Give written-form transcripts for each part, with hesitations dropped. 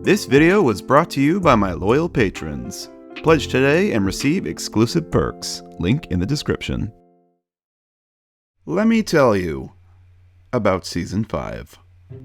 This video was brought to you by my loyal patrons. Pledge today and receive exclusive perks. Link in the description. Let me tell you about Season 5.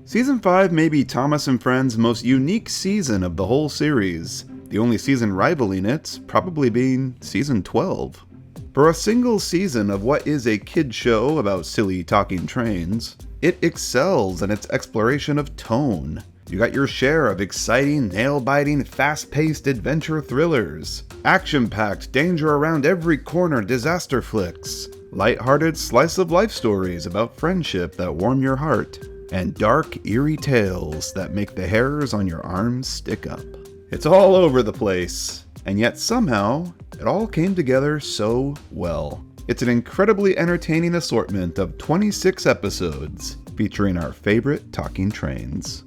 Season 5 may be Thomas and Friends' most unique season of the whole series, the only season rivaling it probably being Season 12. For a single season of what is a kid show about silly talking trains, it excels in its exploration of tone. You got your share of exciting, nail-biting, fast-paced adventure thrillers, action-packed, danger-around-every-corner disaster flicks, light-hearted slice-of-life stories about friendship that warm your heart, and dark, eerie tales that make the hairs on your arms stick up. It's all over the place, and yet somehow, it all came together so well. It's an incredibly entertaining assortment of 26 episodes, featuring our favorite talking trains.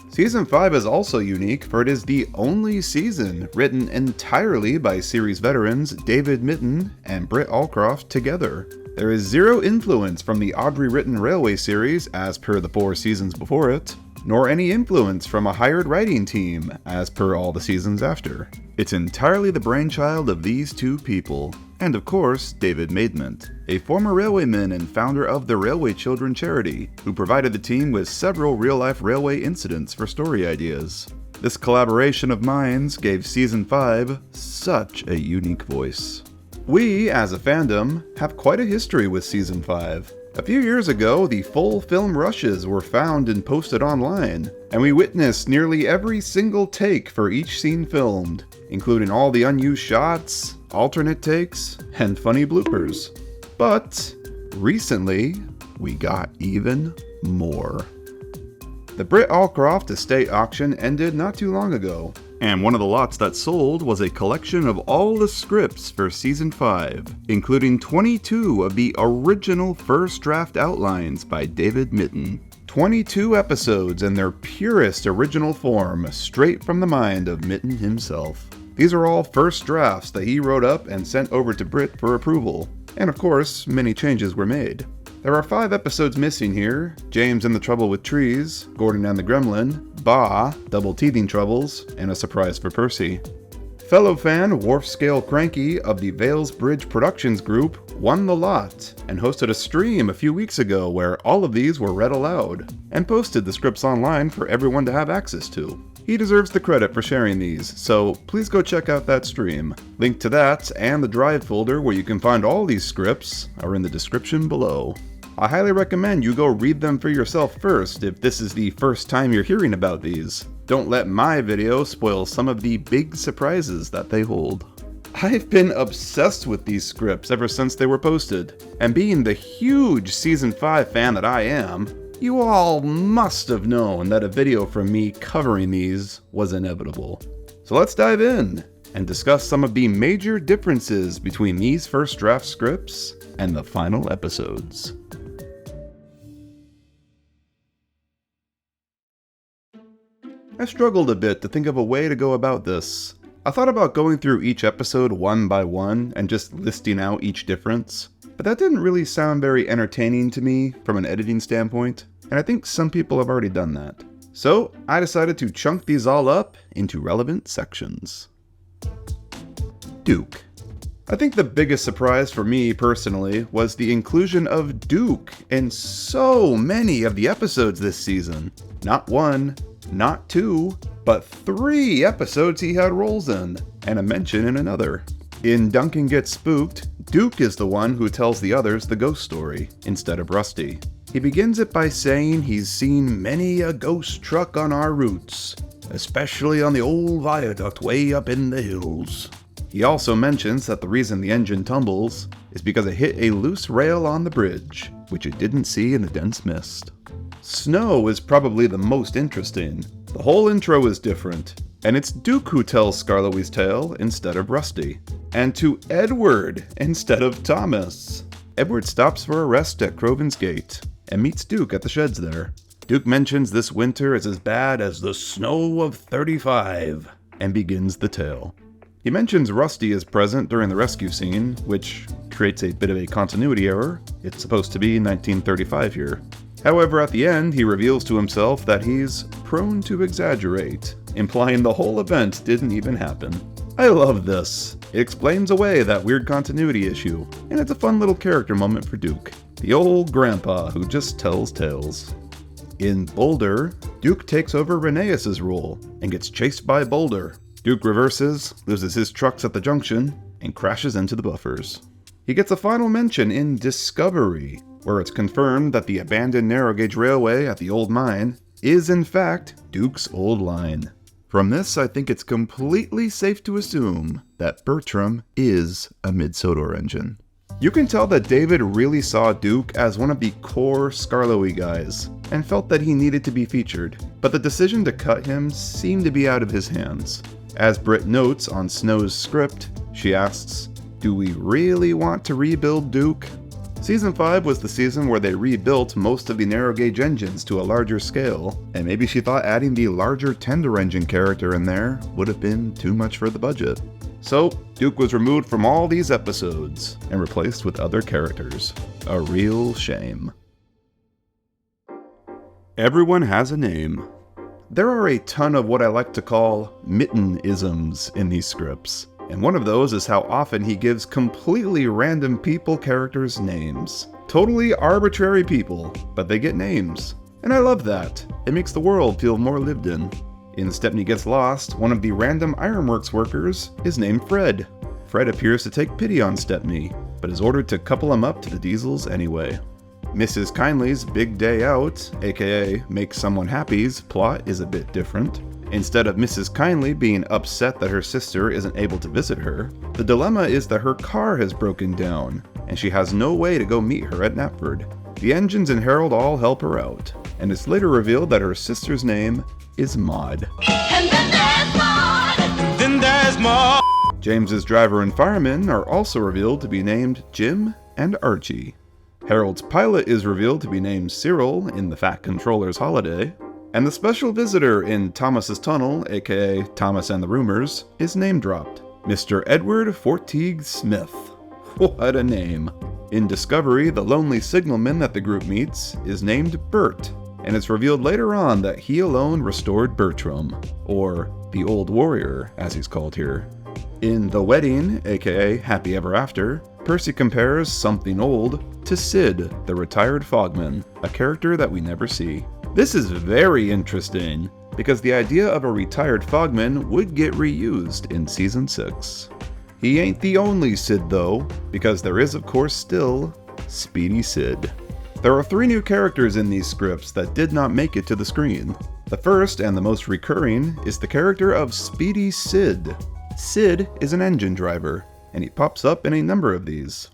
Season 5 is also unique, for it is the only season written entirely by series veterans David Mitton and Britt Allcroft together. There is zero influence from the Audrey-written Railway series, as per the 4 seasons before it, nor any influence from a hired writing team, as per all the seasons after. It's entirely the brainchild of these two people, and of course, David Maidment, a former railwayman and founder of the Railway Children charity, who provided the team with several real-life railway incidents for story ideas. This collaboration of minds gave Season 5 such a unique voice. We, as a fandom, have quite a history with Season 5. A few years ago, the full film rushes were found and posted online, and we witnessed nearly every single take for each scene filmed, including all the unused shots, alternate takes, and funny bloopers. But recently, we got even more. The Britt Allcroft estate auction ended not too long ago, and one of the lots that sold was a collection of all the scripts for Season 5, including 22 of the original first draft outlines by David Mitton. 22 episodes in their purest original form, straight from the mind of Mitton himself. These are all first drafts that he wrote up and sent over to Britt for approval, and of course, many changes were made. There are 5 episodes missing here: James in the Trouble with Trees, Gordon and the Gremlin, Bah, Double Teething Troubles, and a surprise for Percy. Fellow fan Wharf Scale Cranky of the Vales Bridge Productions group won the lot and hosted a stream a few weeks ago where all of these were read aloud, and posted the scripts online for everyone to have access to. He deserves the credit for sharing these, so please go check out that stream. Link to that and the Drive folder where you can find all these scripts are in the description below. I highly recommend you go read them for yourself first if this is the first time you're hearing about these. Don't let my video spoil some of the big surprises that they hold. I've been obsessed with these scripts ever since they were posted, and being the huge Season 5 fan that I am, you all must have known that a video from me covering these was inevitable. So let's dive in and discuss some of the major differences between these first draft scripts and the final episodes. I struggled a bit to think of a way to go about this. I thought about going through each episode one by one and just listing out each difference, but that didn't really sound very entertaining to me from an editing standpoint, and I think some people have already done that. So I decided to chunk these all up into relevant sections. Duke. I think the biggest surprise for me personally was the inclusion of Duke in so many of the episodes this season. Not 1, not 2, but 3 episodes he had roles in, and a mention in another. In Duncan Gets Spooked, Duke is the one who tells the others the ghost story, instead of Rusty. He begins it by saying he's seen many a ghost truck on our routes, especially on the old viaduct way up in the hills. He also mentions that the reason the engine tumbles is because it hit a loose rail on the bridge, which it didn't see in the dense mist. Snow is probably the most interesting. The whole intro is different, and it's Duke who tells Skarloey's tale instead of Rusty, and to Edward instead of Thomas. Edward stops for a rest at Croven's Gate, and meets Duke at the sheds there. Duke mentions this winter is as bad as the snow of 35, and begins the tale. He mentions Rusty is present during the rescue scene, which creates a bit of a continuity error. It's supposed to be 1935 here. However, at the end, he reveals to himself that he's prone to exaggerate, implying the whole event didn't even happen. I love this. It explains away that weird continuity issue, and it's a fun little character moment for Duke, the old grandpa who just tells tales. In Boulder, Duke takes over Rheneas's role and gets chased by Boulder. Duke reverses, loses his trucks at the junction, and crashes into the buffers. He gets a final mention in Discovery, where it's confirmed that the abandoned narrow gauge railway at the old mine is in fact Duke's old line. From this, I think it's completely safe to assume that Bertram is a mid-Sodor engine. You can tell that David really saw Duke as one of the core Scarlowy guys, and felt that he needed to be featured, but the decision to cut him seemed to be out of his hands. As Britt notes on Snow's script, she asks, "Do we really want to rebuild Duke?" Season 5 was the season where they rebuilt most of the narrow gauge engines to a larger scale, and maybe she thought adding the larger tender engine character in there would have been too much for the budget. So, Duke was removed from all these episodes and replaced with other characters. A real shame. Everyone has a name. There are a ton of what I like to call mitten-isms in these scripts, and one of those is how often he gives completely random people characters names. Totally arbitrary people, but they get names. And I love that. It makes the world feel more lived in. In Stepney Gets Lost, one of the random Ironworks workers is named Fred. Fred appears to take pity on Stepney, but is ordered to couple him up to the Diesels anyway. Mrs. Kindly's Big Day Out, aka Make Someone Happy's plot is a bit different. Instead of Mrs. Kindly being upset that her sister isn't able to visit her, the dilemma is that her car has broken down, and she has no way to go meet her at Knapford. The engines and Harold all help her out, and it's later revealed that her sister's name is Maud. And then there's Maud! And then there's Maud! James's driver and fireman are also revealed to be named Jim and Archie. Harold's pilot is revealed to be named Cyril in The Fat Controller's Holiday, and the special visitor in Thomas's Tunnel, aka Thomas and the Rumors, is name-dropped. Mr. Edward Fortigue Smith. What a name. In Discovery, the lonely signalman that the group meets is named Bert, and it's revealed later on that he alone restored Bertram, or the Old Warrior, as he's called here. In The Wedding, aka Happy Ever After, Percy compares something old to Sid, the retired fogman, a character that we never see. This is very interesting, because the idea of a retired fogman would get reused in Season 6. He ain't the only Sid though, because there is of course still Speedy Sid. There are 3 new characters in these scripts that did not make it to the screen. The first and the most recurring is the character of Speedy Sid. Sid is an engine driver, and he pops up in a number of these.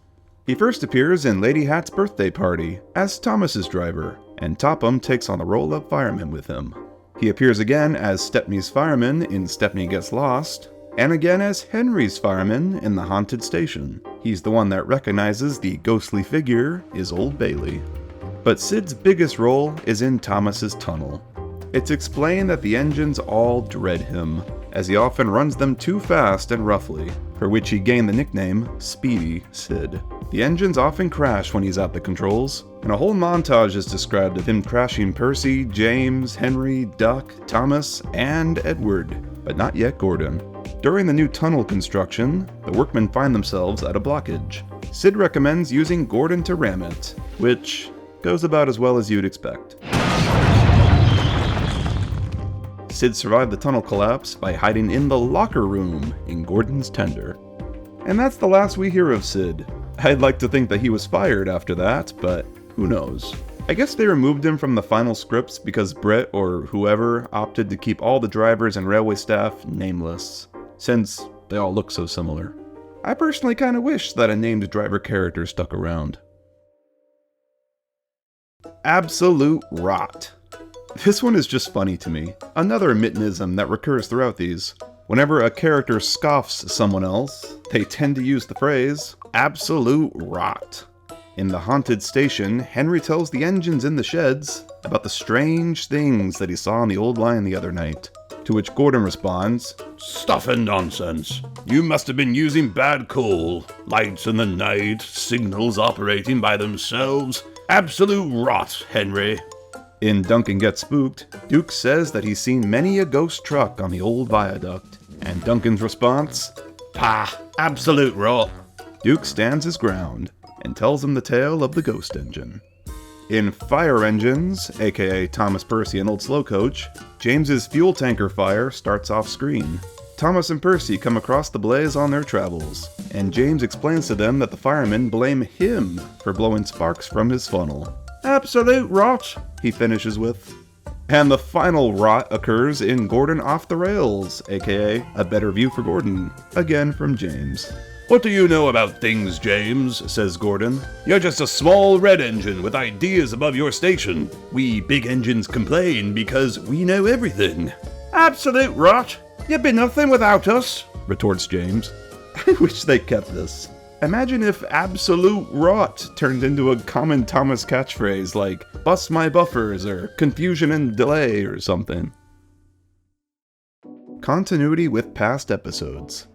He first appears in Lady Hat's birthday party as Thomas's driver, and Topham takes on the role of fireman with him. He appears again as Stepney's fireman in Stepney Gets Lost, and again as Henry's fireman in The Haunted Station. He's the one that recognizes the ghostly figure is Old Bailey. But Sid's biggest role is in Thomas's Tunnel. It's explained that the engines all dread him, as he often runs them too fast and roughly, for which he gained the nickname Speedy Sid. The engines often crash when he's at the controls, and a whole montage is described of him crashing Percy, James, Henry, Duck, Thomas, and Edward, but not yet Gordon. During the new tunnel construction, the workmen find themselves at a blockage. Sid recommends using Gordon to ram it, which goes about as well as you'd expect. Sid survived the tunnel collapse by hiding in the locker room in Gordon's tender. And that's the last we hear of Sid. I'd like to think that he was fired after that, but who knows. I guess they removed him from the final scripts because Brett or whoever opted to keep all the drivers and railway staff nameless, since they all look so similar. I personally kinda wish that a named driver character stuck around. Absolute rot. This one is just funny to me. Another mittenism that recurs throughout these. Whenever a character scoffs someone else, they tend to use the phrase, absolute rot. In The Haunted Station, Henry tells the engines in the sheds about the strange things that he saw on the old line the other night, To which Gordon responds, Stuff and nonsense. You must have been using bad coal. Lights in the night, signals operating by themselves. Absolute rot, Henry. In Duncan Gets Spooked, Duke says that he's seen many a ghost truck on the old viaduct. And Duncan's response, Pah, absolute rot. Duke stands his ground and tells him the tale of the ghost engine. In Fire Engines, aka Thomas Percy and Old Slow Coach, James's fuel tanker fire starts off screen. Thomas and Percy come across the blaze on their travels, and James explains to them that the firemen blame him for blowing sparks from his funnel. Absolute rot, he finishes with. And the final rot occurs in Gordon Off the Rails, aka A Better View for Gordon, again from James. What do you know about things, James? Says Gordon. You're just a small red engine with ideas above your station. We big engines complain because we know everything. Absolute rot. You'd be nothing without us, retorts James. I wish they kept this. Imagine if absolute rot turned into a common Thomas catchphrase like bust my buffers or confusion and delay or something. Continuity with past episodes.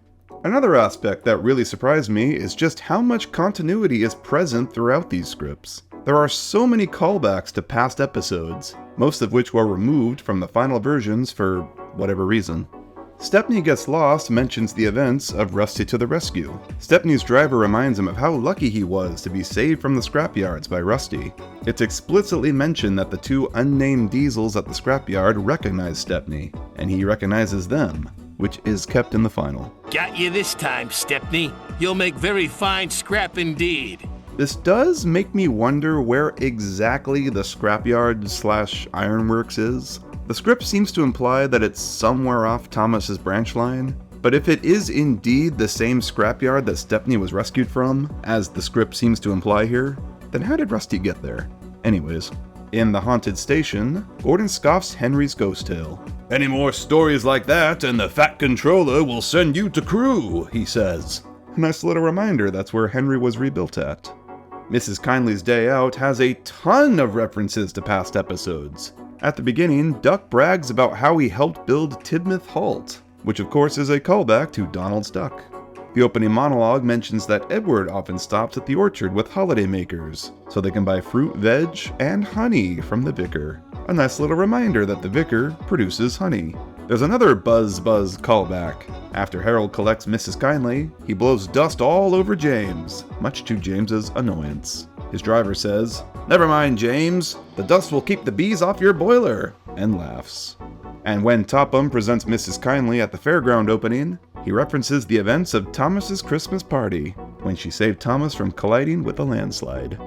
Another aspect that really surprised me is just how much continuity is present throughout these scripts. There are so many callbacks to past episodes, most of which were removed from the final versions for whatever reason. Stepney Gets Lost mentions the events of Rusty to the Rescue. Stepney's driver reminds him of how lucky he was to be saved from the scrapyards by Rusty. It's explicitly mentioned that the two unnamed diesels at the scrapyard recognize Stepney, and he recognizes them, which is kept in the final. Got you this time, Stepney. You'll make very fine scrap indeed. This does make me wonder where exactly the scrapyard/ironworks is. The script seems to imply that it's somewhere off Thomas's branch line, but if it is indeed the same scrapyard that Stepney was rescued from, as the script seems to imply here, then how did Rusty get there? Anyways, in The Haunted Station, Gordon scoffs Henry's ghost tale. Any more stories like that and the Fat Controller will send you to Crew, he says. A nice little reminder that's where Henry was rebuilt at. Mrs. Kindly's Day Out has a ton of references to past episodes. At the beginning, Duck brags about how he helped build Tidmouth Halt, which of course is a callback to Donald's Duck. The opening monologue mentions that Edward often stops at the orchard with holiday makers, so they can buy fruit, veg, and honey from the vicar. A nice little reminder that the vicar produces honey. There's another buzz callback. After Harold collects Mrs. Kindly, he blows dust all over James, much to James's annoyance. His driver says, "Never mind, James, the dust will keep the bees off your boiler," and laughs. And when Topham presents Mrs. Kindly at the fairground opening, he references the events of Thomas's Christmas party, when she saved Thomas from colliding with a landslide.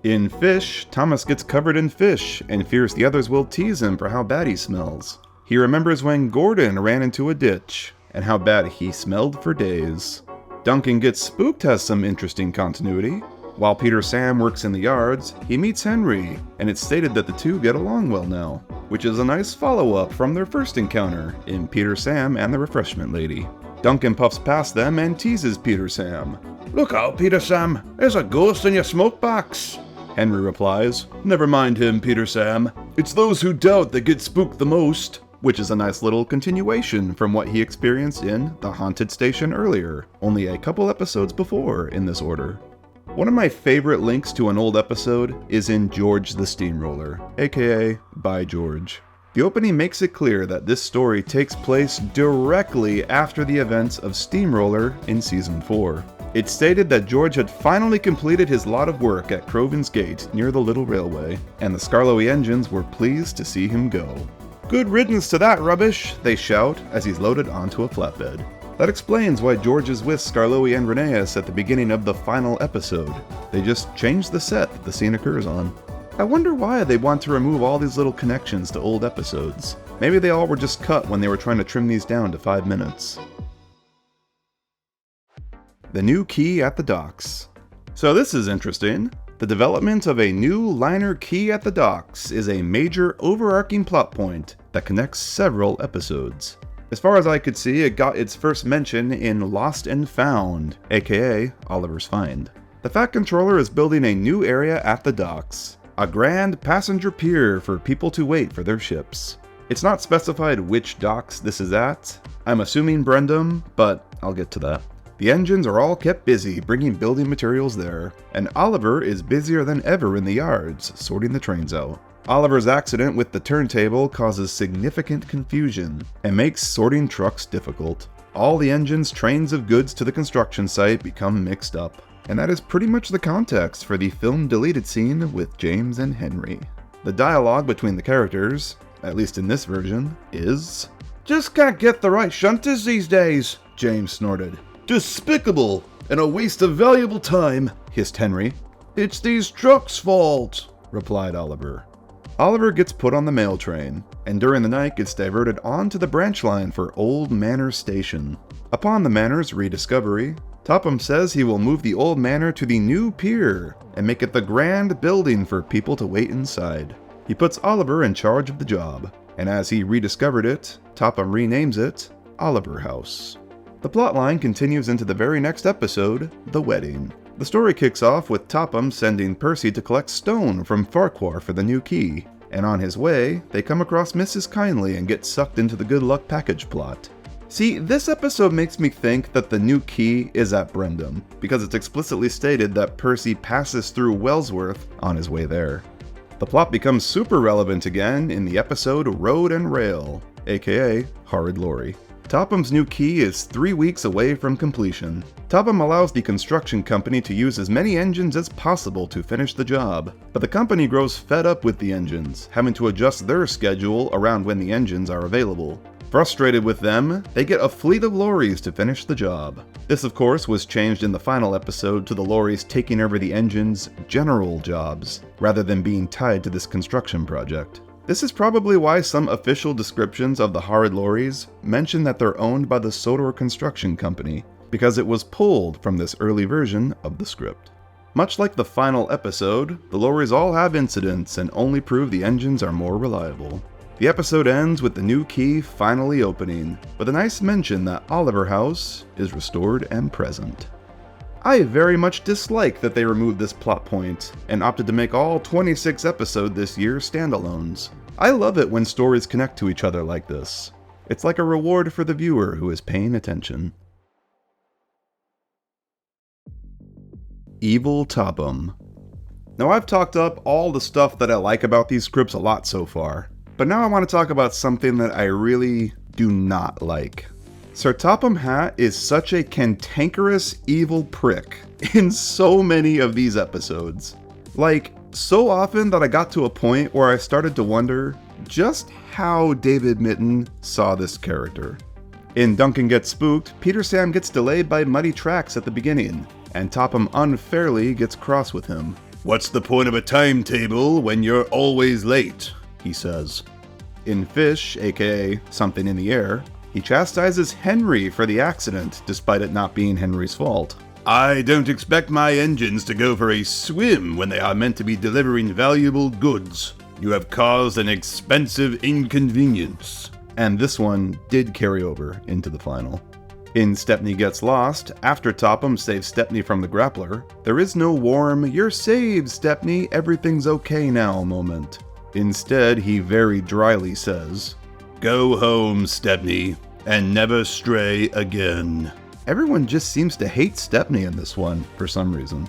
In Fish, Thomas gets covered in fish and fears the others will tease him for how bad he smells. He remembers when Gordon ran into a ditch, and how bad he smelled for days. Duncan Gets Spooked has some interesting continuity. While Peter Sam works in the yards, he meets Henry, and it's stated that the two get along well now, which is a nice follow-up from their first encounter in Peter Sam and the Refreshment Lady. Duncan puffs past them and teases Peter Sam. Look out, Peter Sam, there's a ghost in your smoke box. Henry replies, Never mind him, Peter Sam. It's those who doubt that get spooked the most. Which is a nice little continuation from what he experienced in The Haunted Station earlier, only a couple episodes before in this order. One of my favorite links to an old episode is in George the Steamroller, aka By George. The opening makes it clear that this story takes place directly after the events of Steamroller in Season 4. It's stated that George had finally completed his lot of work at Croven's Gate near the Little Railway, and the Skarloey engines were pleased to see him go. "Good riddance to that rubbish," they shout as he's loaded onto a flatbed. That explains why George is with Skarloey and Rheneas at the beginning of the final episode. They just changed the set that the scene occurs on. I wonder why they want to remove all these little connections to old episodes. Maybe they all were just cut when they were trying to trim these down to 5 minutes. The new quay at the docks. So this is interesting. The development of a new liner quay at the docks is a major overarching plot point that connects several episodes. As far as I could see, it got its first mention in Lost and Found, aka Oliver's Find. The Fat Controller is building a new area at the docks, a grand passenger pier for people to wait for their ships. It's not specified which docks this is at. I'm assuming Brendam, but I'll get to that. The engines are all kept busy bringing building materials there, and Oliver is busier than ever in the yards, sorting the trains out. Oliver's accident with the turntable causes significant confusion and makes sorting trucks difficult. All the engines, trains of goods to the construction site become mixed up. And that is pretty much the context for the film deleted scene with James and Henry. The dialogue between the characters, at least in this version, is... "Just can't get the right shunters these days," James snorted. Despicable and a waste of valuable time, hissed Henry. "It's these trucks' fault," replied Oliver. Oliver gets put on the mail train, and during the night gets diverted onto the branch line for Old Manor Station. Upon the Manor's rediscovery, Topham says he will move the old manor to the new pier and make it the grand building for people to wait inside. He puts Oliver in charge of the job, and as he rediscovered it, Topham renames it Oliver House. The plotline continues into the very next episode, The Wedding. The story kicks off with Topham sending Percy to collect stone from Farquhar for the new key, and on his way, they come across Mrs. Kindly and get sucked into the good luck package plot. See, this episode makes me think that the new key is at Brendam, because it's explicitly stated that Percy passes through Wellsworth on his way there. The plot becomes super relevant again in the episode Road and Rail, aka Horrid Lorry. Topham's new key is 3 weeks away from completion. Topham allows the construction company to use as many engines as possible to finish the job, but the company grows fed up with the engines, having to adjust their schedule around when the engines are available. Frustrated with them, they get a fleet of lorries to finish the job. This, of course, was changed in the final episode to the lorries taking over the engine's general jobs, rather than being tied to this construction project. This is probably why some official descriptions of the Horrid Lorries mention that they're owned by the Sodor Construction Company, because it was pulled from this early version of the script. Much like the final episode, the lorries all have incidents and only prove the engines are more reliable. The episode ends with the new key finally opening, with a nice mention that Oliver House is restored and present. I very much dislike that they removed this plot point, and opted to make all 26 episodes this year standalones. I love it when stories connect to each other like this. It's like a reward for the viewer who is paying attention. Evil Topham. Now I've talked up all the stuff that I like about these scripts a lot so far, but now I want to talk about something that I really do not like. Sir Topham Hatt is such a cantankerous evil prick in so many of these episodes. Like, so often that I got to a point where I started to wonder just how David Mitton saw this character. In Duncan Gets Spooked, Peter Sam gets delayed by muddy tracks at the beginning, and Topham unfairly gets cross with him. "What's the point of a timetable when you're always late?" he says. In Fish, aka Something in the Air, he chastises Henry for the accident, despite it not being Henry's fault. "I don't expect my engines to go for a swim when they are meant to be delivering valuable goods. You have caused an expensive inconvenience." And this one did carry over into the final. In Stepney Gets Lost, after Topham saves Stepney from the grappler, there is no warm, "You're saved, Stepney, everything's okay now" moment. Instead, he very dryly says, "Go home, Stepney, and never stray again." Everyone just seems to hate Stepney in this one, for some reason.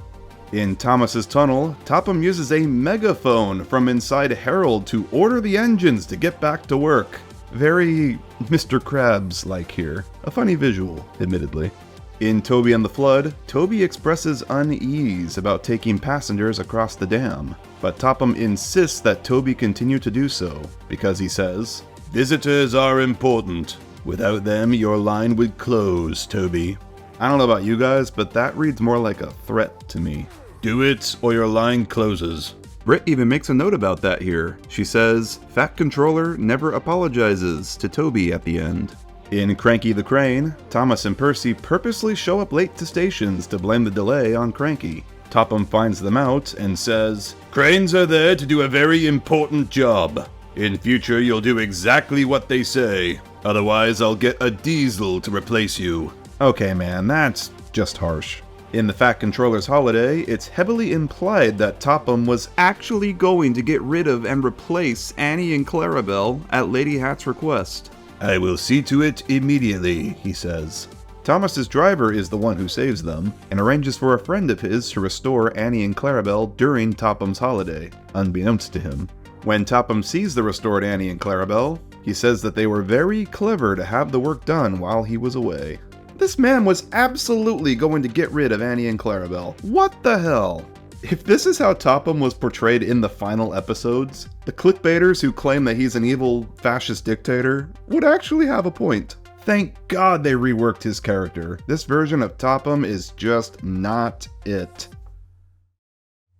In Thomas's Tunnel, Topham uses a megaphone from inside Harold to order the engines to get back to work. Very Mr. Krabs-like here. A funny visual, admittedly. In Toby and the Flood, Toby expresses unease about taking passengers across the dam, but Topham insists that Toby continue to do so, because he says, "Visitors are important. Without them, your line would close, Toby." I don't know about you guys, but that reads more like a threat to me. "Do it, or your line closes." Britt even makes a note about that here. She says, "Fat Controller never apologizes" to Toby at the end. In Cranky the Crane, Thomas and Percy purposely show up late to stations to blame the delay on Cranky. Topham finds them out and says, "Cranes are there to do a very important job. In future, you'll do exactly what they say. Otherwise, I'll get a diesel to replace you." Okay man, that's just harsh. In the Fat Controller's Holiday, it's heavily implied that Topham was actually going to get rid of and replace Annie and Clarabelle at Lady Hat's request. I will see to it immediately, he says. Thomas's driver is the one who saves them, and arranges for a friend of his to restore Annie and Clarabelle during Topham's holiday, unbeknownst to him. When Topham sees the restored Annie and Clarabelle, he says that they were very clever to have the work done while he was away. This man was absolutely going to get rid of Annie and Clarabelle. What the hell? If this is how Topham was portrayed in the final episodes, the clickbaiters who claim that he's an evil fascist dictator would actually have a point. Thank God they reworked his character. This version of Topham is just not it.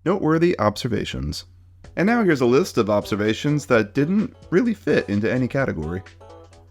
Noteworthy Observations. And now here's a list of observations that didn't really fit into any category.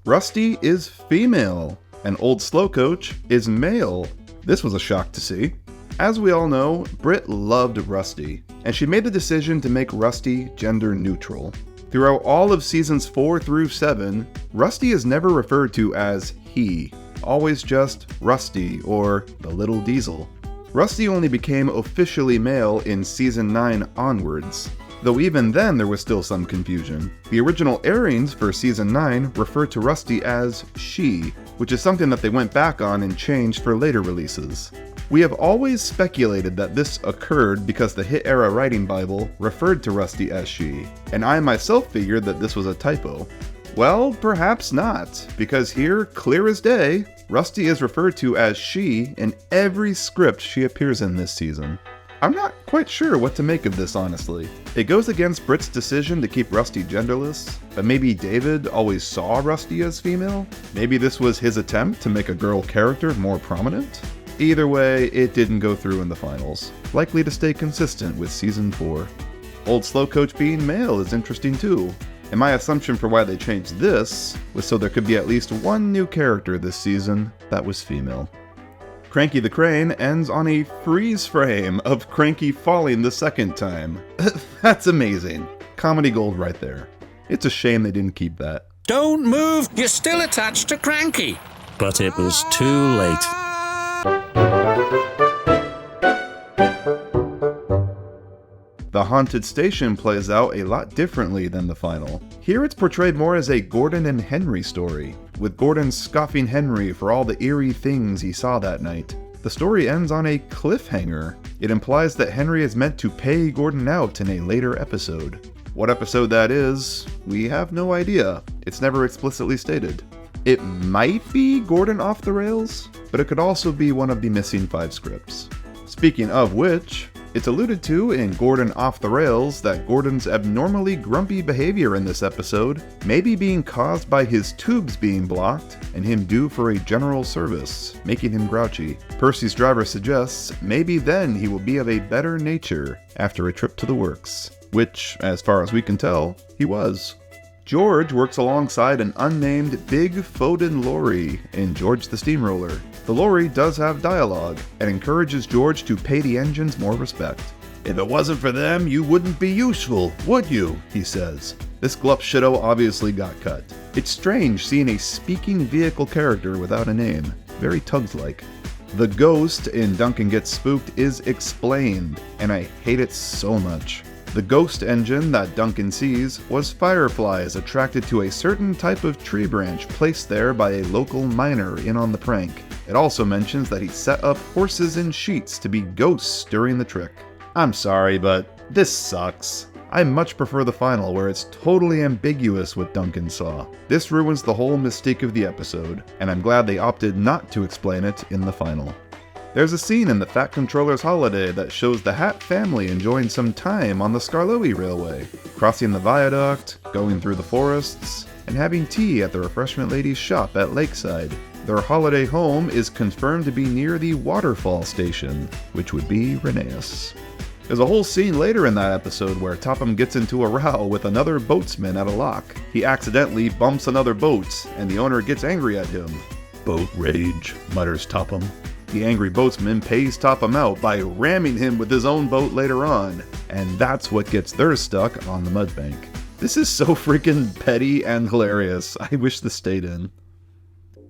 Rusty is female, and Old Slow Coach is male. This was a shock to see. As we all know, Britt loved Rusty, and she made the decision to make Rusty gender neutral. Throughout all of seasons 4 through 7, Rusty is never referred to as he, always just Rusty or the Little Diesel. Rusty only became officially male in season 9 onwards, though even then there was still some confusion. The original airings for season 9 referred to Rusty as she, which is something that they went back on and changed for later releases. We have always speculated that this occurred because the Hit Era writing Bible referred to Rusty as she, and I myself figured that this was a typo. Well, perhaps not, because here, clear as day, Rusty is referred to as she in every script she appears in this season. I'm not quite sure what to make of this, honestly. It goes against Britt's decision to keep Rusty genderless, but maybe David always saw Rusty as female? Maybe this was his attempt to make a girl character more prominent? Either way, it didn't go through in the finals, likely to stay consistent with season 4. Old Slow Coach being male is interesting too, and my assumption for why they changed this was so there could be at least one new character this season that was female. Cranky the Crane ends on a freeze frame of Cranky falling the second time. That's amazing. Comedy gold right there. It's a shame they didn't keep that. Don't move! You're still attached to Cranky! But it was too late. The Haunted Station plays out a lot differently than the final. Here it's portrayed more as a Gordon and Henry story, with Gordon scoffing Henry for all the eerie things he saw that night. The story ends on a cliffhanger. It implies that Henry is meant to pay Gordon out in a later episode. What episode that is, we have no idea. It's never explicitly stated. It might be Gordon Off the Rails, but it could also be one of the missing 5 scripts. Speaking of which, it's alluded to in Gordon Off the Rails that Gordon's abnormally grumpy behavior in this episode may be being caused by his tubes being blocked and him due for a general service, making him grouchy. Percy's driver suggests maybe then he will be of a better nature after a trip to the works, which, as far as we can tell, he was. George works alongside an unnamed Big Foden lorry in George the Steamroller. The lorry does have dialogue, and encourages George to pay the engines more respect. If it wasn't for them, you wouldn't be useful, would you? He says. This glup shitto obviously got cut. It's strange seeing a speaking vehicle character without a name. Very Tugs-like. The ghost in Duncan Gets Spooked is explained, and I hate it so much. The ghost engine that Duncan sees was fireflies attracted to a certain type of tree branch placed there by a local miner in on the prank. It also mentions that he set up horses in sheets to be ghosts during the trick. I'm sorry, but this sucks. I much prefer the final where it's totally ambiguous what Duncan saw. This ruins the whole mystique of the episode, and I'm glad they opted not to explain it in the final. There's a scene in the Fat Controller's Holiday that shows the Hat family enjoying some time on the Skarloey Railway, crossing the viaduct, going through the forests, and having tea at the refreshment lady's shop at Lakeside. Their holiday home is confirmed to be near the waterfall station, which would be Rheneas. There's a whole scene later in that episode where Topham gets into a row with another boatsman at a lock. He accidentally bumps another boat, and the owner gets angry at him. Boat rage, mutters Topham. The angry boatsman pays Topham out by ramming him with his own boat later on, and that's what gets theirs stuck on the mudbank. This is so freaking petty and hilarious. I wish this stayed in.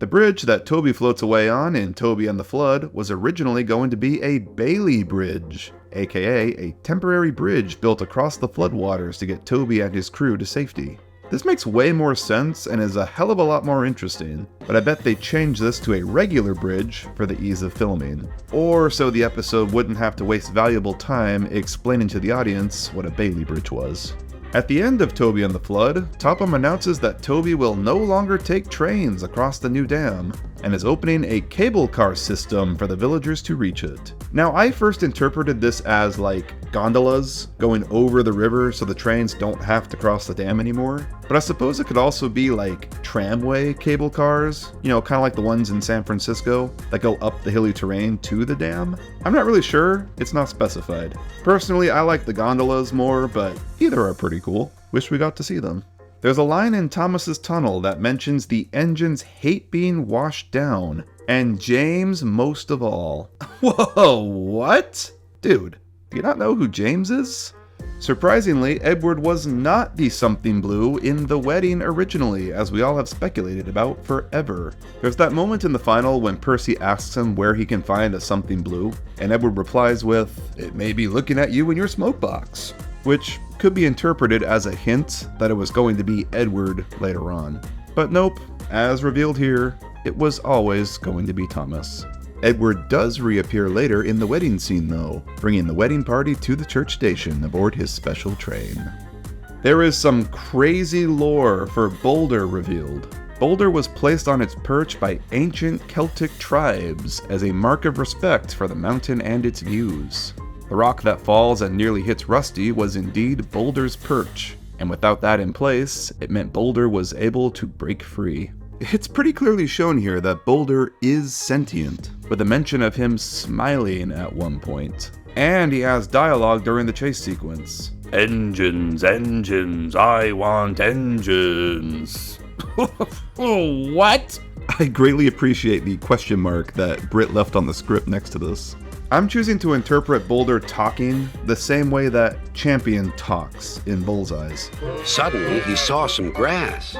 The bridge that Toby floats away on in Toby and the Flood was originally going to be a Bailey Bridge, aka a temporary bridge built across the floodwaters to get Toby and his crew to safety. This makes way more sense and is a hell of a lot more interesting, but I bet they changed this to a regular bridge for the ease of filming, or so the episode wouldn't have to waste valuable time explaining to the audience what a Bailey Bridge was. At the end of Toby and the Flood, Topham announces that Toby will no longer take trains across the new dam, and is opening a cable car system for the villagers to reach it. Now, I first interpreted this as like gondolas going over the river so the trains don't have to cross the dam anymore, but I suppose it could also be like tramway cable cars, you know, kind of like the ones in San Francisco that go up the hilly terrain to the dam. I'm not really sure, it's not specified. Personally, I like the gondolas more, but either are pretty cool. Wish we got to see them. There's a line in Thomas's tunnel that mentions the engines hate being washed down, and James most of all. Whoa, what? Dude, do you not know who James is? Surprisingly, Edward was not the something blue in The Wedding originally, as we all have speculated about forever. There's that moment in the final when Percy asks him where he can find a something blue, and Edward replies with, "It may be looking at you in your smoke box," which could be interpreted as a hint that it was going to be Edward later on. But nope, as revealed here, it was always going to be Thomas. Edward does reappear later in the wedding scene though, bringing the wedding party to the church station aboard his special train. There is some crazy lore for Boulder revealed. Boulder was placed on its perch by ancient Celtic tribes as a mark of respect for the mountain and its views. The rock that falls and nearly hits Rusty was indeed Boulder's perch, and without that in place, it meant Boulder was able to break free. It's pretty clearly shown here that Boulder is sentient, with a mention of him smiling at one point. And he has dialogue during the chase sequence. Engines, engines, I want engines. What? I greatly appreciate the question mark that Britt left on the script next to this. I'm choosing to interpret Boulder talking the same way that Champion talks in Bullseye's. Suddenly, he saw some grass.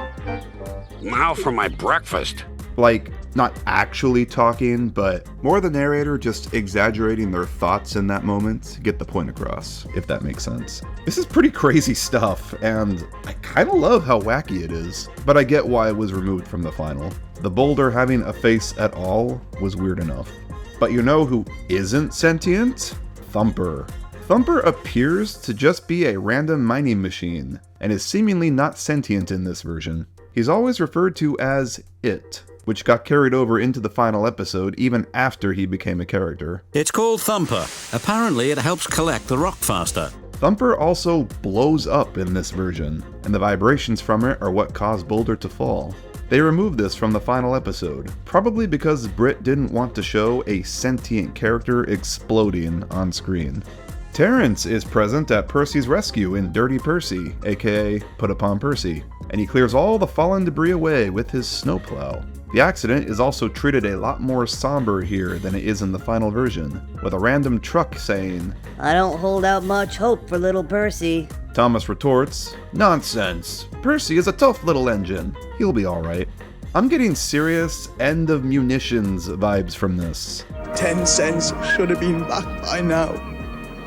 Now for my breakfast. Like, not actually talking, but more the narrator just exaggerating their thoughts in that moment to get the point across, if that makes sense. This is pretty crazy stuff, and I kinda love how wacky it is, but I get why it was removed from the final. The Boulder having a face at all was weird enough. But you know who isn't sentient? Thumper. Thumper appears to just be a random mining machine, and is seemingly not sentient in this version. He's always referred to as It, which got carried over into the final episode even after he became a character. It's called Thumper. Apparently it helps collect the rock faster. Thumper also blows up in this version, and the vibrations from it are what caused Boulder to fall. They removed this from the final episode, probably because Britt didn't want to show a sentient character exploding on screen. Terrence is present at Percy's rescue in Dirty Percy, aka Put Upon Percy, and he clears all the fallen debris away with his snowplow. The accident is also treated a lot more somber here than it is in the final version, with a random truck saying, "I don't hold out much hope for little Percy." Thomas retorts, "Nonsense! Percy is a tough little engine. He'll be alright." I'm getting serious end of munitions vibes from this. 10 cents should have been back by now.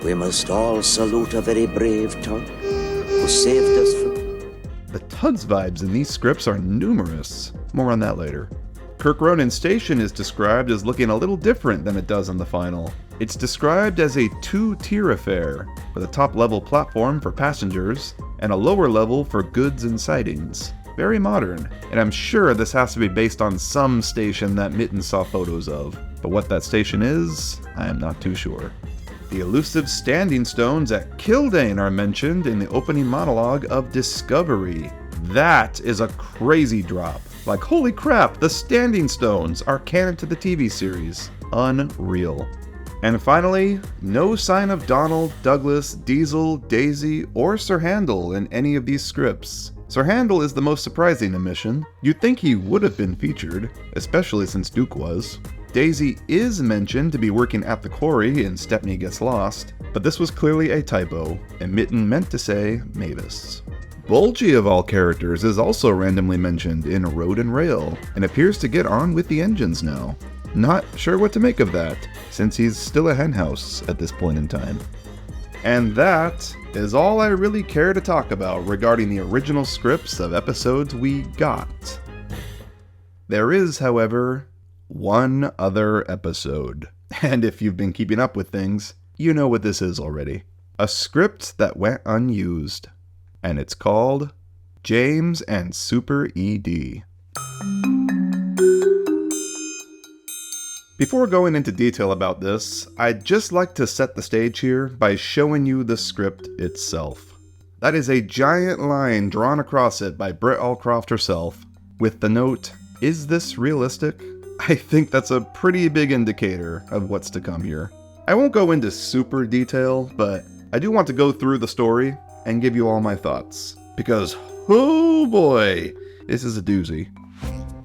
We must all salute a very brave Tug who saved us from... The Tugs vibes in these scripts are numerous. More on that later. Kirk Ronan Station is described as looking a little different than it does in the final. It's described as a two-tier affair, with a top-level platform for passengers, and a lower level for goods and sidings. Very modern, and I'm sure this has to be based on some station that Mitten saw photos of, but what that station is, I am not too sure. The elusive standing stones at Kildane are mentioned in the opening monologue of Discovery. That is a crazy drop. Like, holy crap, the standing stones are canon to the TV series. Unreal. And finally, no sign of Donald, Douglas, Diesel, Daisy, or Sir Handel in any of these scripts. Sir Handel is the most surprising omission. You'd think he would have been featured, especially since Duke was. Daisy is mentioned to be working at the quarry in Stepney Gets Lost, but this was clearly a typo, and Mitten meant to say Mavis. Bulgy of all characters is also randomly mentioned in Road and Rail, and appears to get on with the engines now. Not sure what to make of that, since he's still a henhouse at this point in time. And that is all I really care to talk about regarding the original scripts of episodes we got. There is, however, one other episode, and if you've been keeping up with things, you know what this is already. A script that went unused, and it's called James and Super E.D. Before going into detail about this, I'd just like to set the stage here by showing you the script itself. That is a giant line drawn across it by Britt Allcroft herself, with the note, "Is this realistic?" I think that's a pretty big indicator of what's to come here. I won't go into super detail, but I do want to go through the story and give you all my thoughts, because oh boy, this is a doozy.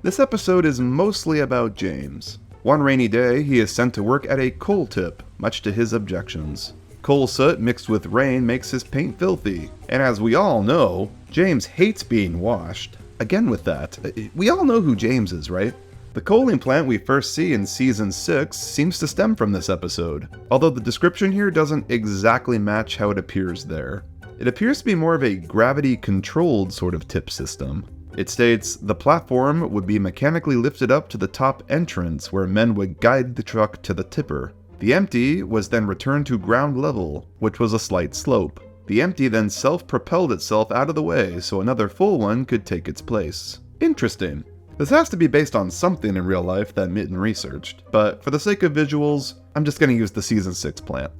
This episode is mostly about James. One rainy day, he is sent to work at a coal tip, much to his objections. Coal soot mixed with rain makes his paint filthy, and as we all know, James hates being washed. Again with that, we all know who James is, right? The coaling plant we first see in Season 6 seems to stem from this episode, although the description here doesn't exactly match how it appears there. It appears to be more of a gravity-controlled sort of tip system. It states, the platform would be mechanically lifted up to the top entrance where men would guide the truck to the tipper. The empty was then returned to ground level, which was a slight slope. The empty then self-propelled itself out of the way so another full one could take its place. Interesting. This has to be based on something in real life that Mitten researched, but for the sake of visuals, I'm just going to use the Season 6 plant.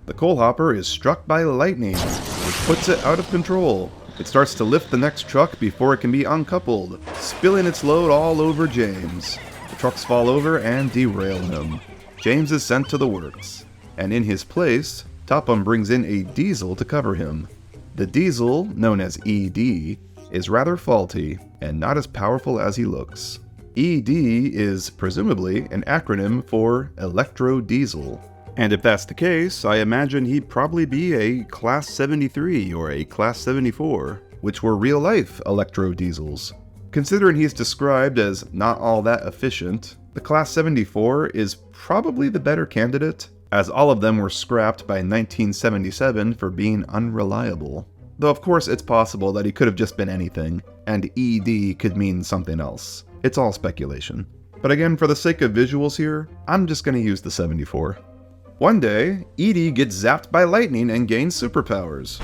The coal hopper is struck by lightning, which puts it out of control. It starts to lift the next truck before it can be uncoupled, spilling its load all over James. The trucks fall over and derail him. James is sent to the works, and in his place, Topham brings in a diesel to cover him. The diesel, known as E.D., is rather faulty and not as powerful as he looks. E.D. is presumably an acronym for Electro Diesel. And if that's the case, I imagine he'd probably be a Class 73 or a Class 74, which were real-life Electro Diesels. Considering he's described as not all that efficient, the Class 74 is probably the better candidate, as all of them were scrapped by 1977 for being unreliable. Though of course it's possible that he could have just been anything, and ED could mean something else. It's all speculation. But again, for the sake of visuals here, I'm just going to use the 74. One day, Edie gets zapped by lightning and gains superpowers.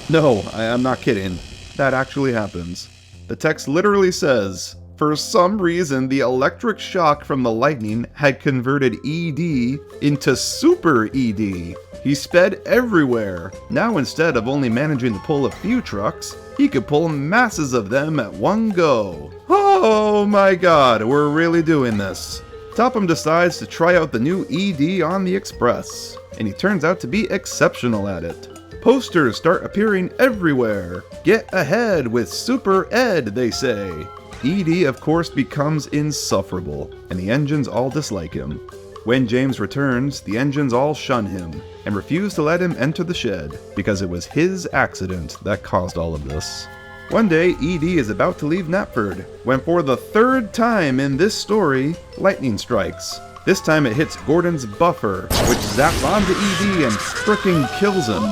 No, I'm not kidding. That actually happens. The text literally says, for some reason the electric shock from the lightning had converted ED into Super ED. He sped everywhere. Now instead of only managing to pull a few trucks, he could pull masses of them at one go. Oh my god, we're really doing this. Topham decides to try out the new ED on the Express, and he turns out to be exceptional at it. Posters start appearing everywhere. Get ahead with Super Ed, they say. ED of course becomes insufferable, and the engines all dislike him. When James returns, the engines all shun him, and refuse to let him enter the shed, because it was his accident that caused all of this. One day, ED is about to leave Knapford, when for the third time in this story, lightning strikes. This time it hits Gordon's buffer, which zaps onto ED and fricking kills him.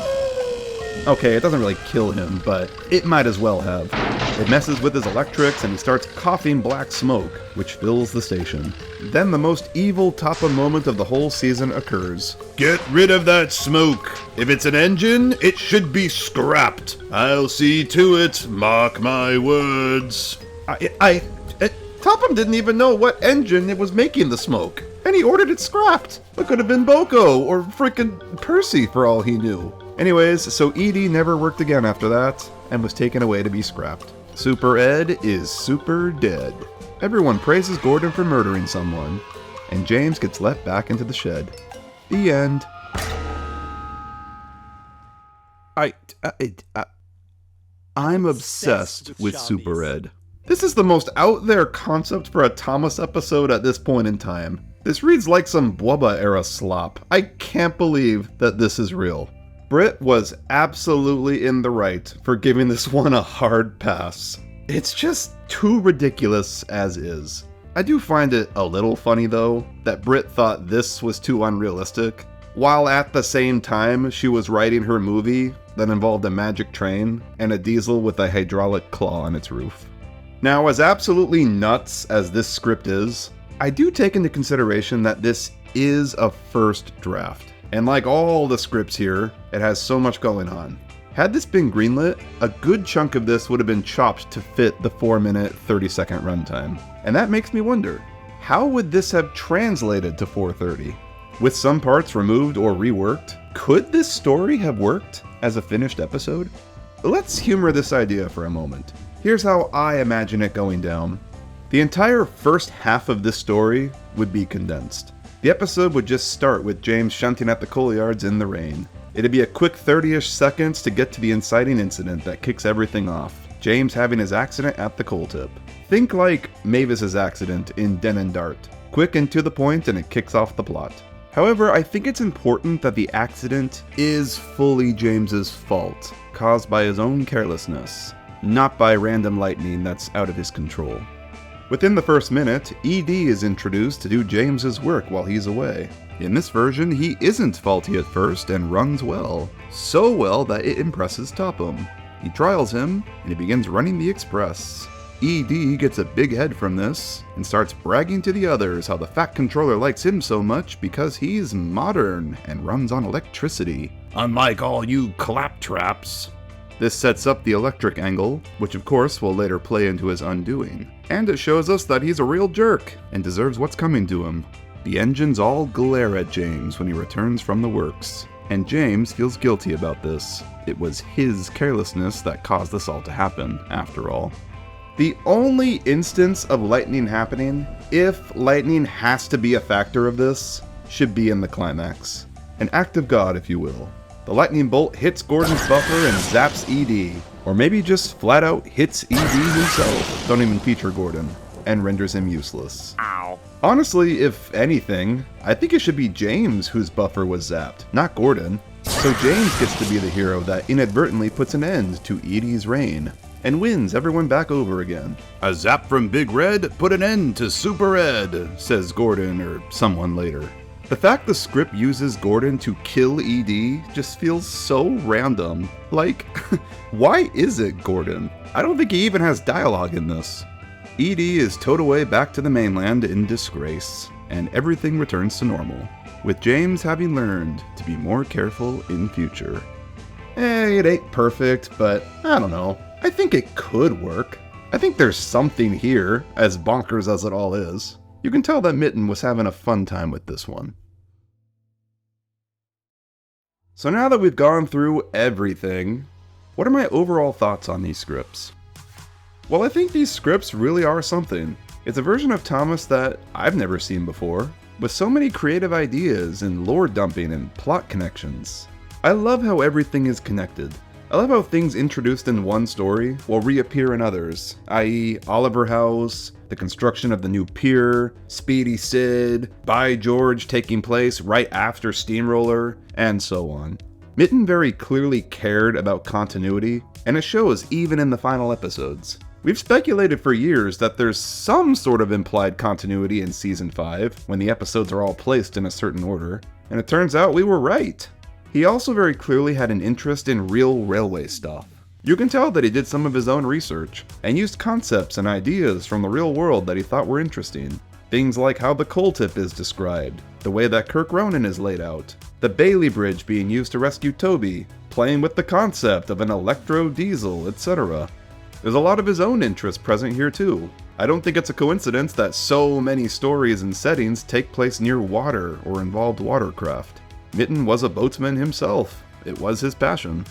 Okay, it doesn't really kill him, but it might as well have. It messes with his electrics and he starts coughing black smoke, which fills the station. Then the most evil Topham moment of the whole season occurs. Get rid of that smoke. If it's an engine, it should be scrapped. I'll see to it, mark my words. Topham didn't even know what engine it was making the smoke, and he ordered it scrapped. It could have been Boko or frickin' Percy for all he knew. Anyways, so ED never worked again after that, and was taken away to be scrapped. Super Ed is super dead. Everyone praises Gordon for murdering someone, and James gets let back into the shed. The end. I'm obsessed with Super Ed. This is the most out there concept for a Thomas episode at this point in time. This reads like some Bwubba era slop. I can't believe that this is real. Britt was absolutely in the right for giving this one a hard pass. It's just too ridiculous as is. I do find it a little funny though, that Britt thought this was too unrealistic, while at the same time she was writing her movie that involved a magic train and a diesel with a hydraulic claw on its roof. Now, as absolutely nuts as this script is, I do take into consideration that this is a first draft. And like all the scripts here, it has so much going on. Had this been greenlit, a good chunk of this would have been chopped to fit the 4-minute, 30-second runtime. And that makes me wonder, how would this have translated to 4:30? With some parts removed or reworked, could this story have worked as a finished episode? Let's humor this idea for a moment. Here's how I imagine it going down. The entire first half of this story would be condensed. The episode would just start with James shunting at the coal yards in the rain. It'd be a quick 30-ish seconds to get to the inciting incident that kicks everything off. James having his accident at the coal tip. Think like Mavis's accident in Den and Dart. Quick and to the point, and it kicks off the plot. However, I think it's important that the accident is fully James's fault, caused by his own carelessness, not by random lightning that's out of his control. Within the first minute, E.D. is introduced to do James's work while he's away. In this version, he isn't faulty at first and runs well. So well that it impresses Topham. He trials him, and he begins running the express. E.D. gets a big head from this, and starts bragging to the others how the Fat Controller likes him so much because he's modern and runs on electricity. Unlike all you claptraps. This sets up the electric angle, which of course will later play into his undoing. And it shows us that he's a real jerk, and deserves what's coming to him. The engines all glare at James when he returns from the works, and James feels guilty about this. It was his carelessness that caused this all to happen, after all. The only instance of lightning happening, if lightning has to be a factor of this, should be in the climax. An act of God, if you will. The lightning bolt hits Gordon's buffer and zaps E.D. Or maybe just flat out hits E.D. himself, don't even feature Gordon, and renders him useless. Ow. Honestly, if anything, I think it should be James whose buffer was zapped, not Gordon. So James gets to be the hero that inadvertently puts an end to E.D.'s reign, and wins everyone back over again. A zap from Big Red put an end to Super E.D, says Gordon or someone later. The fact the script uses Gordon to kill E.D. just feels so random. Like, why is it Gordon? I don't think he even has dialogue in this. E.D. is towed away back to the mainland in disgrace, and everything returns to normal, with James having learned to be more careful in future. It ain't perfect, but I don't know. I think it could work. I think there's something here, as bonkers as it all is. You can tell that Mitten was having a fun time with this one. So now that we've gone through everything, what are my overall thoughts on these scripts? Well, I think these scripts really are something. It's a version of Thomas that I've never seen before, with so many creative ideas and lore dumping and plot connections. I love how everything is connected. I love how things introduced in one story will reappear in others, i.e. Oliver House, the construction of the new pier, Speedy Sid, By George taking place right after Steamroller, and so on. Mitten very clearly cared about continuity, and it shows even in the final episodes. We've speculated for years that there's some sort of implied continuity in Season 5, when the episodes are all placed in a certain order, and it turns out we were right. He also very clearly had an interest in real railway stuff. You can tell that he did some of his own research, and used concepts and ideas from the real world that he thought were interesting. Things like how the coal tip is described, the way that Kirk Ronan is laid out, the Bailey Bridge being used to rescue Toby, playing with the concept of an electro-diesel, etc. There's a lot of his own interest present here too. I don't think it's a coincidence that so many stories and settings take place near water or involved watercraft. Mitten was a boatsman himself. It was his passion.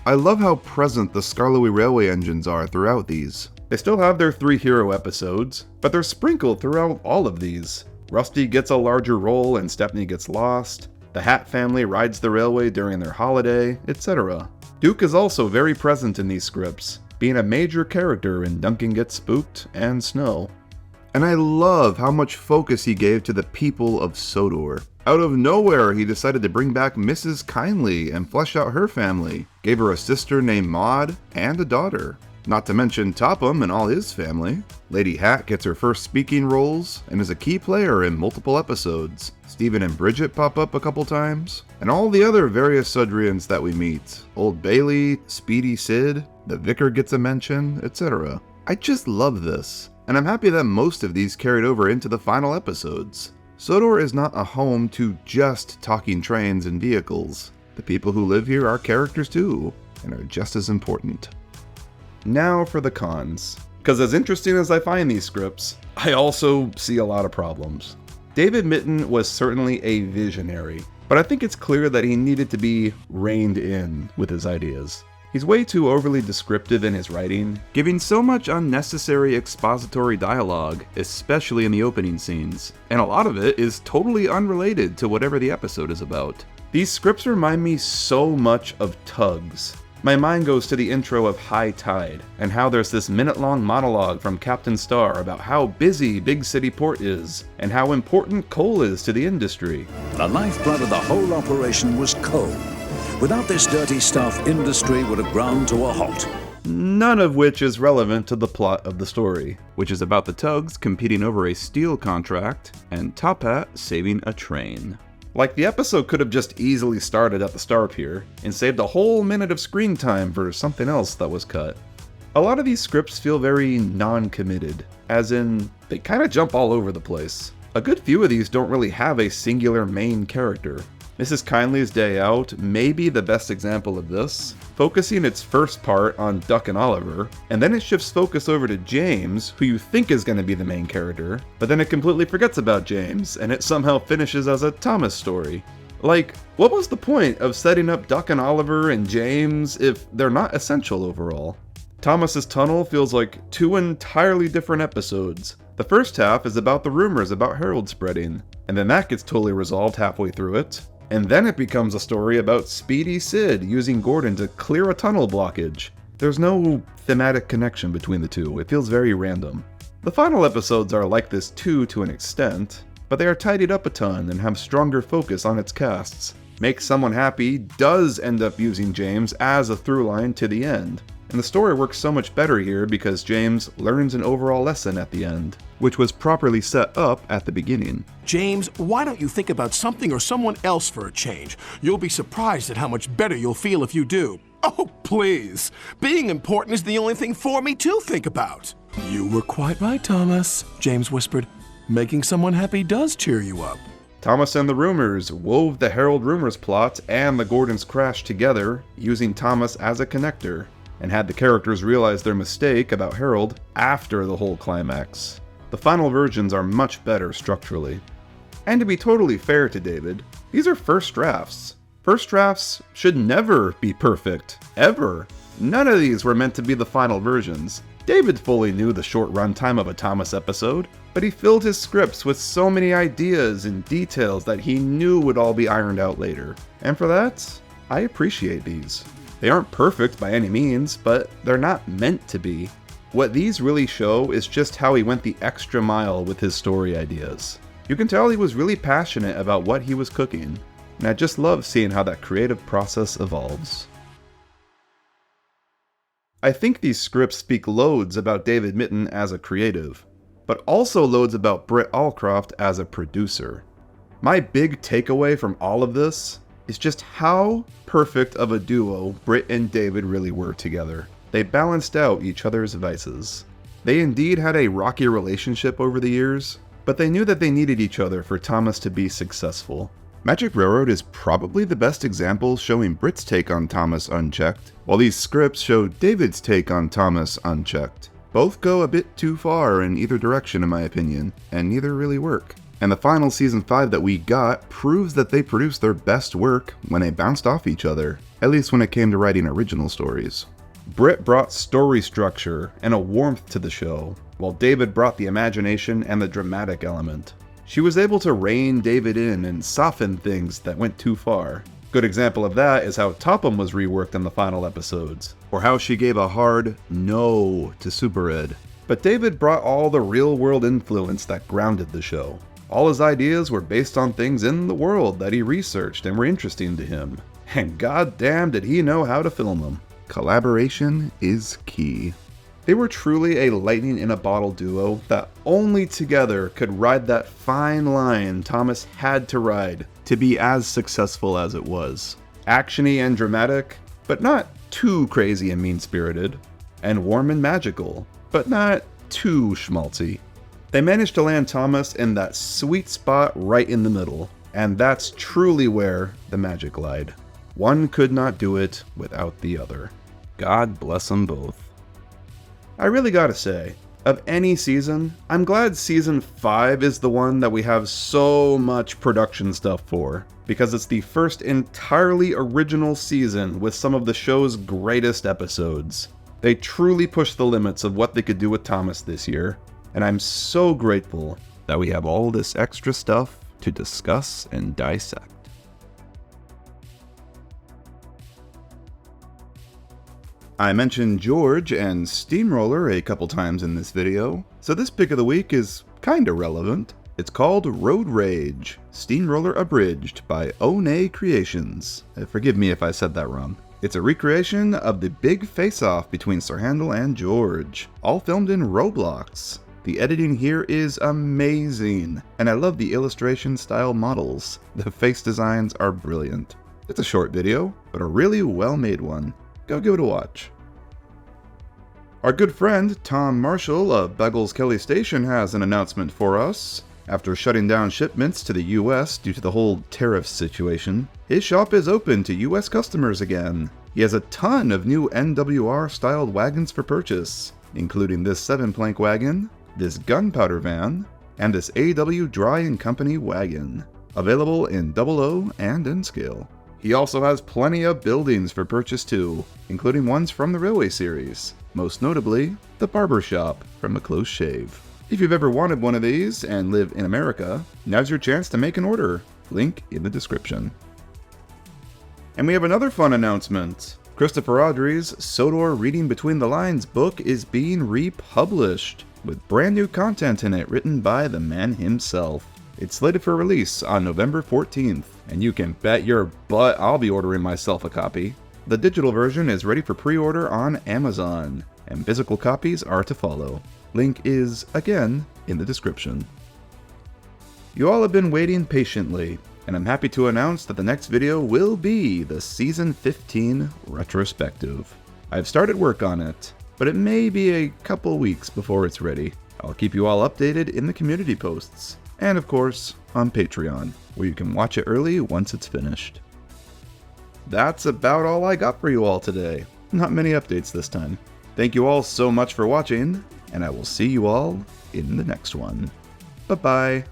I love how present the Skarloey Railway engines are throughout these. They still have their 3 hero episodes, but they're sprinkled throughout all of these. Rusty gets a larger role and Stepney gets lost. The Hat family rides the railway during their holiday, etc. Duke is also very present in these scripts, being a major character in Duncan Gets Spooked and Snow. And I love how much focus he gave to the people of Sodor. Out of nowhere, he decided to bring back Mrs. Kindly and flesh out her family, gave her a sister named Maud and a daughter. Not to mention Topham and all his family. Lady Hat gets her first speaking roles and is a key player in multiple episodes. Stephen and Bridget pop up a couple times. And all the other various Sudrians that we meet. Old Bailey, Speedy Sid, the Vicar gets a mention, etc. I just love this, and I'm happy that most of these carried over into the final episodes. Sodor is not a home to just talking trains and vehicles. The people who live here are characters too, and are just as important. Now for the cons. Because as interesting as I find these scripts, I also see a lot of problems. David Mitton was certainly a visionary, but I think it's clear that he needed to be reined in with his ideas. He's way too overly descriptive in his writing, giving so much unnecessary expository dialogue, especially in the opening scenes, and a lot of it is totally unrelated to whatever the episode is about. These scripts remind me so much of Tugs. My mind goes to the intro of High Tide, and how there's this minute-long monologue from Captain Starr about how busy Big City Port is, and how important coal is to the industry. The lifeblood of the whole operation was coal. Without this dirty stuff, industry would have ground to a halt. None of which is relevant to the plot of the story, which is about the Tugs competing over a steel contract, and Top Hat saving a train. Like, the episode could have just easily started at the Star Pier, and saved a whole minute of screen time for something else that was cut. A lot of these scripts feel very non-committed, as in, they kinda jump all over the place. A good few of these don't really have a singular main character. Mrs. Kindly's Day Out may be the best example of this, focusing its first part on Duck and Oliver, and then it shifts focus over to James, who you think is going to be the main character, but then it completely forgets about James, and it somehow finishes as a Thomas story. Like, what was the point of setting up Duck and Oliver and James if they're not essential overall? Thomas's Tunnel feels like two entirely different episodes. The first half is about the rumors about Harold spreading, and then that gets totally resolved halfway through it. And then it becomes a story about Speedy Sid using Gordon to clear a tunnel blockage. There's no thematic connection between the two, it feels very random. The final episodes are like this too to an extent, but they are tidied up a ton and have stronger focus on its casts. Make Someone Happy does end up using James as a through line to the end, and the story works so much better here because James learns an overall lesson at the end, which was properly set up at the beginning. James, why don't you think about something or someone else for a change? You'll be surprised at how much better you'll feel if you do. Oh, please. Being important is the only thing for me to think about. You were quite right, Thomas, James whispered. Making someone happy does cheer you up. Thomas and the Rumors wove the Harold Rumors plot and the Gordon's crash together, using Thomas as a connector, and had the characters realize their mistake about Harold after the whole climax. The final versions are much better structurally. And to be totally fair to David, these are first drafts. First drafts should never be perfect, ever. None of these were meant to be the final versions. David fully knew the short runtime of a Thomas episode, but he filled his scripts with so many ideas and details that he knew would all be ironed out later. And for that, I appreciate these. They aren't perfect by any means, but they're not meant to be. What these really show is just how he went the extra mile with his story ideas. You can tell he was really passionate about what he was cooking, and I just love seeing how that creative process evolves. I think these scripts speak loads about David Mitton as a creative, but also loads about Britt Allcroft as a producer. My big takeaway from all of this is just how perfect of a duo Britt and David really were together. They balanced out each other's vices. They indeed had a rocky relationship over the years, but they knew that they needed each other for Thomas to be successful. Magic Railroad is probably the best example showing Britt's take on Thomas unchecked, while these scripts show David's take on Thomas unchecked. Both go a bit too far in either direction in my opinion, and neither really work. And the final season 5 that we got proves that they produced their best work when they bounced off each other, at least when it came to writing original stories. Britt brought story structure and a warmth to the show, while David brought the imagination and the dramatic element. She was able to rein David in and soften things that went too far. Good example of that is how Topham was reworked in the final episodes, or how she gave a hard no to Super E.D. But David brought all the real-world influence that grounded the show. All his ideas were based on things in the world that he researched and were interesting to him. And goddamn did he know how to film them. Collaboration is key. They were truly a lightning-in-a-bottle duo that only together could ride that fine line Thomas had to ride to be as successful as it was. Actiony and dramatic, but not too crazy and mean-spirited. And warm and magical, but not too schmaltzy. They managed to land Thomas in that sweet spot right in the middle, and that's truly where the magic lied. One could not do it without the other. God bless them both. I really gotta say, of any season, I'm glad season 5 is the one that we have so much production stuff for, because it's the first entirely original season with some of the show's greatest episodes. They truly pushed the limits of what they could do with Thomas this year, and I'm so grateful that we have all this extra stuff to discuss and dissect. I mentioned George and Steamroller a couple times in this video, so this pick of the week is kinda relevant. It's called Road Rage, Steamroller Abridged by One Creations. Forgive me if I said that wrong. It's a recreation of the big face-off between Sir Handel and George, all filmed in Roblox. The editing here is amazing, and I love the illustration style models. The face designs are brilliant. It's a short video, but a really well-made one. Go give it a watch. Our good friend Tom Marshall of Beggles Kelly Station has an announcement for us. After shutting down shipments to the US due to the whole tariff situation, his shop is open to US customers again. He has a ton of new NWR-styled wagons for purchase, including this 7-plank wagon, this gunpowder van, and this AW Dry & Company wagon, available in 00 and in scale. He also has plenty of buildings for purchase too, including ones from the Railway series, most notably the Barber Shop from A Close Shave. If you've ever wanted one of these and live in America, now's your chance to make an order. Link in the description. And we have another fun announcement. Christopher Awdry's Sodor Reading Between the Lines book is being republished, with brand new content in it written by the man himself. It's slated for release on November 14th, and you can bet your butt I'll be ordering myself a copy. The digital version is ready for pre-order on Amazon, and physical copies are to follow. Link is, again, in the description. You all have been waiting patiently, and I'm happy to announce that the next video will be the Season 15 retrospective. I've started work on it, but it may be a couple weeks before it's ready. I'll keep you all updated in the community posts, and of course, on Patreon, where you can watch it early once it's finished. That's about all I got for you all today. Not many updates this time. Thank you all so much for watching, and I will see you all in the next one. Bye-bye.